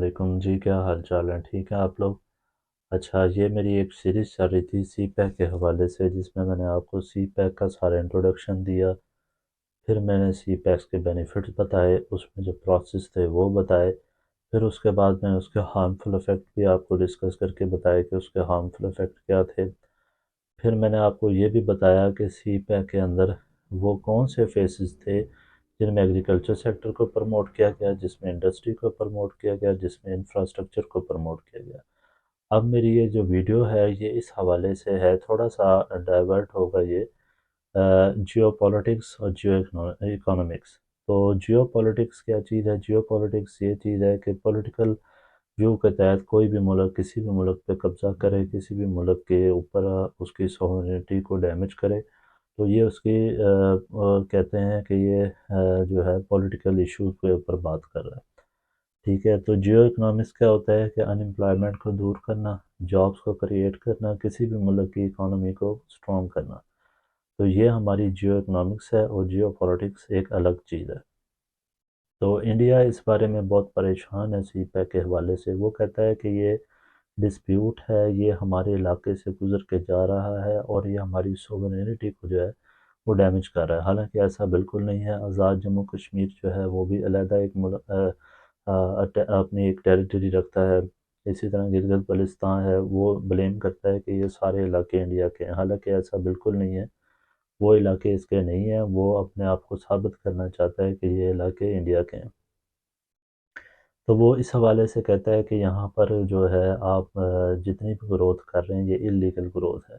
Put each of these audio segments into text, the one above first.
علیکم جی، کیا حال چال ہے؟ ٹھیک ہے آپ لوگ؟ اچھا، یہ میری ایک سیریز چل رہی تھی سی پیک کے حوالے سے، جس میں نے آپ کو سی پیک کا سارا انٹروڈکشن دیا. پھر میں نے سی پیکس کے بینیفٹس بتائے، اس میں جو پروسیس تھے وہ بتائے. پھر اس کے بعد میں نے اس کے ہارمفل افیکٹ بھی آپ کو ڈسکس کر کے بتایا کہ اس کے ہارمفل افیکٹ کیا تھے. پھر میں نے آپ کو یہ بھی بتایا کہ سی پیک کے اندر وہ کون سے فیسز تھے جن میں ایگریکلچر سیکٹر کو پروموٹ کیا گیا، جس میں انڈسٹری کو پروموٹ کیا گیا، جس میں انفراسٹرکچر کو پروموٹ کیا گیا. اب میری یہ جو ویڈیو ہے یہ اس حوالے سے ہے، تھوڑا سا ڈائیورٹ ہوگا یہ جیو پولیٹکس اور جیو اکانومکس. تو جیو پولیٹکس کیا چیز ہے؟ جیو پولیٹکس یہ چیز ہے کہ پولیٹیکل ویو کے تحت کوئی بھی ملک کسی بھی ملک پہ قبضہ کرے، کسی بھی ملک کے اوپر اس کی سوورنٹی کو ڈیمیج کرے، تو یہ اس کی کہتے ہیں کہ یہ جو ہے پولیٹیکل ایشوز کے اوپر بات کر رہا ہے. ٹھیک ہے، تو جیو اکنامکس کیا ہوتا ہے کہ ان امپلائمنٹ کو دور کرنا، جابس کو کریٹ کرنا، کسی بھی ملک کی اکانومی کو سٹرونگ کرنا. تو یہ ہماری جیو اکنامکس ہے، اور جیو پولیٹکس ایک الگ چیز ہے. تو انڈیا اس بارے میں بہت پریشان ہے سی پیک کے حوالے سے. وہ کہتا ہے کہ یہ ڈسپیوٹ ہے، یہ ہمارے علاقے سے گزر کے جا رہا ہے، اور یہ ہماری سوورنٹی کو جو ہے وہ ڈیمیج کر رہا ہے. حالانکہ ایسا بالکل نہیں ہے. آزاد جموں کشمیر جو ہے وہ بھی علیحدہ ایک ملک اپنی ایک ٹیریٹری رکھتا ہے. اسی طرح گلگت بلتستان ہے، وہ بلیم کرتا ہے کہ یہ سارے علاقے انڈیا کے ہیں. حالانکہ ایسا بالکل نہیں ہے، وہ علاقے اس کے نہیں ہیں. وہ اپنے آپ کو ثابت کرنا چاہتا ہے کہ یہ علاقے انڈیا کے ہیں. تو وہ اس حوالے سے کہتا ہے کہ یہاں پر جو ہے آپ جتنی بھی گروتھ کر رہے ہیں یہ اللیگل گروتھ ہے.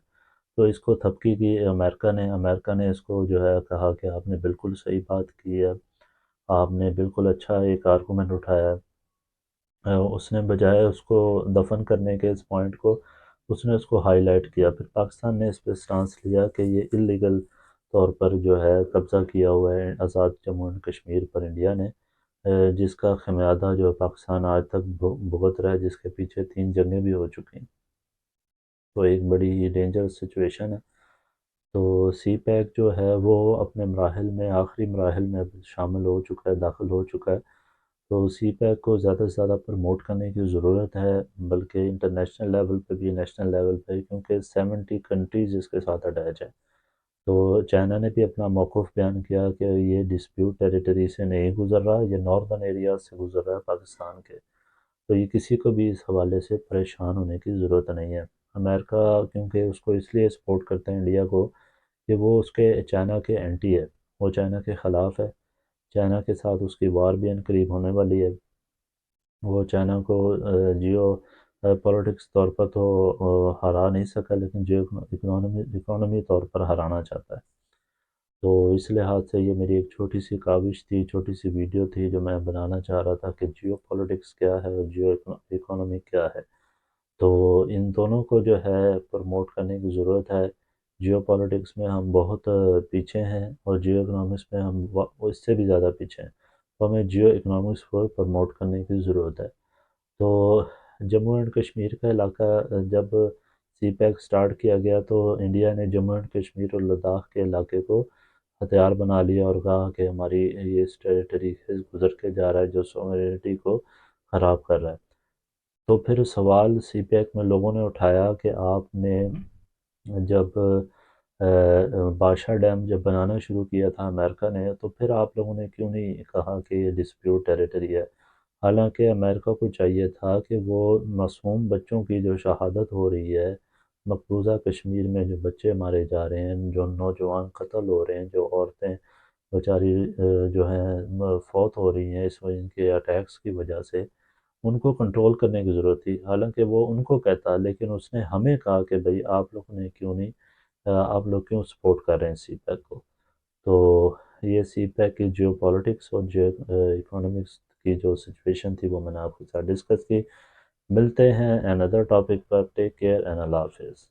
تو اس کو تھپکی کی امریکہ نے اس کو جو ہے کہا کہ آپ نے بالکل صحیح بات کی ہے، آپ نے بالکل اچھا ایک آرگومنٹ اٹھایا ہے. اس نے بجائے اس کو دفن کرنے کے اس پوائنٹ کو، اس نے اس کو ہائی لائٹ کیا. پھر پاکستان نے اس پہ سٹانس لیا کہ یہ اللیگل طور پر جو ہے قبضہ کیا ہوا ہے آزاد جموں اینڈ کشمیر پر انڈیا نے، جس کا خمیادہ جو پاکستان آج تک بھگت رہا ہے، جس کے پیچھے 3 جنگیں بھی ہو چکی ہیں. تو ایک بڑی ڈینجرس سچویشن ہے. تو سی پیک جو ہے وہ اپنے مراحل میں، آخری مراحل میں شامل ہو چکا ہے، داخل ہو چکا ہے. تو سی پیک کو زیادہ سے زیادہ پروموٹ کرنے کی ضرورت ہے، بلکہ انٹرنیشنل لیول پہ بھی، نیشنل لیول پہ، کیونکہ 70 کنٹریز اس کے ساتھ اٹیچ ہیں. تو چائنا نے بھی اپنا موقف بیان کیا کہ یہ ڈسپیوٹ ٹیریٹری سے نہیں گزر رہا، یہ ناردرن ایریاز سے گزر رہا ہے پاکستان کے. تو یہ کسی کو بھی اس حوالے سے پریشان ہونے کی ضرورت نہیں ہے. امریکہ کیونکہ اس کو اس لیے سپورٹ کرتے ہیں انڈیا کو کہ وہ اس کے چائنا کے اینٹی ہے، وہ چائنا کے خلاف ہے. چائنا کے ساتھ اس کی وار بھی قریب ہونے والی ہے. وہ چائنا کو جیو پولیٹکس طور پر تو ہرا نہیں سکا، لیکن جیو اکانومی طور پر ہرانا چاہتا ہے. تو اس لحاظ سے یہ میری ایک چھوٹی سی کاوش تھی، چھوٹی سی ویڈیو تھی جو میں بنانا چاہ رہا تھا کہ جیو پولیٹکس کیا ہے اور جیو اکانومی کیا ہے. تو ان دونوں کو جو ہے پروموٹ کرنے کی ضرورت ہے. جیو پولیٹکس میں ہم بہت پیچھے ہیں، اور جیو اکنامکس میں ہم اس سے بھی زیادہ پیچھے ہیں. تو ہمیں جیو اکنامکس کو پروموٹ کرنے کی ضرورت ہے. تو جموں اینڈ کشمیر کا علاقہ جب سی پیک سٹارٹ کیا گیا تو انڈیا نے جموں اینڈ کشمیر اور لداخ کے علاقے کو ہتھیار بنا لیا، اور کہا کہ ہماری یہ اس ٹیریٹری سے گزر کے جا رہا ہے جو سوورنٹی کو خراب کر رہا ہے. تو پھر سوال سی پیک میں لوگوں نے اٹھایا کہ آپ نے جب بادشاہ ڈیم جب بنانا شروع کیا تھا امریکہ نے، تو پھر آپ لوگوں نے کیوں نہیں کہا کہ یہ ڈسپیوٹ ٹیریٹری ہے؟ حالانکہ امریکہ کو چاہیے تھا کہ وہ معصوم بچوں کی جو شہادت ہو رہی ہے مقبوضہ کشمیر میں، جو بچے مارے جا رہے ہیں، جو نوجوان قتل ہو رہے ہیں، جو عورتیں بیچاری جو ہیں فوت ہو رہی ہیں اس وجہ ان کے اٹیکس کی وجہ سے، ان کو کنٹرول کرنے کی ضرورت تھی. حالانکہ وہ ان کو کہتا، لیکن اس نے ہمیں کہا کہ بھئی آپ لوگوں نے کیوں نہیں، آپ لوگ کیوں سپورٹ کر رہے ہیں سی پیک کو. تو یہ سی پیک کی جیو پولیٹکس اور جیو اکانومکس کی جو سچویشن تھی وہ میں نے آپ کے ساتھ ڈسکس کی. ملتے ہیں این ادر ٹاپک پر. ٹیک کیئر اینڈ اللہ حافظ.